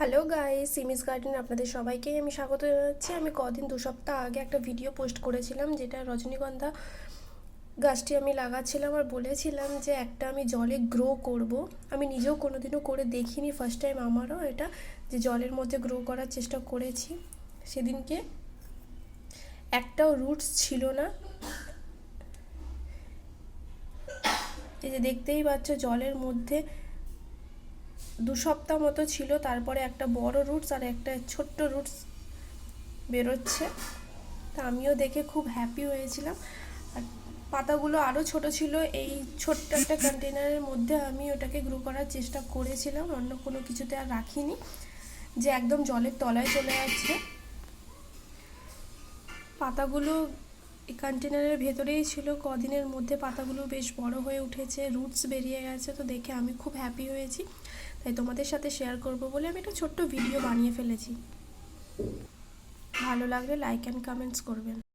Hello guys, সিমিস garden আপনাদের সবাইকেই আমি স্বাগত জানাচ্ছি। আমি দু সপ্তাহ আগে একটা ভিডিও পোস্ট করেছিলাম, যেটা রজনীগন্ধা গাছটি আমি লাগাচ্ছিলাম আর বলেছিলাম যে একটা আমি জলে গ্রো করব। আমি নিজেও কোনোদিনও করে দেখিনি, ফার্স্ট টাইম আমারও এটা, যে জলের মধ্যে গ্রো করার চেষ্টা করেছি। সেদিনকে একটাও রুটস ছিল না। এই যে দেখতেই পাচ্ছ, জলের মধ্যে 2 সপ্তাহ মতো ছিল, তারপরে একটা বড় রুটস আর একটা ছোট্ট রুটস বেরোচ্ছে। তা আমিও দেখে খুব হ্যাপি হয়েছিলাম। আর পাতাগুলো আরও ছোট ছিল। এই ছোট্ট একটা কন্টেনারের মধ্যে আমি ওটাকে গ্রো করার চেষ্টা করেছিলাম, অন্য কোনো কিছুতে আর রাখিনি, যে একদম জলের তলায় চলে যাচ্ছে। পাতাগুলো এই কন্টেনারের ভেতরেই ছিল, কদিনের মধ্যে পাতাগুলো বেশ বড় হয়ে উঠেছে, রুটস বেরিয়ে গেছে। তো দেখে আমি খুব হ্যাপি হয়েছি, তাই তোমাদের সাথে শেয়ার করব বলে আমি একটা ছোট্ট ভিডিও বানিয়ে ফেলেছি। ভালো লাগলে লাইক অ্যান্ড কমেন্টস করবেন।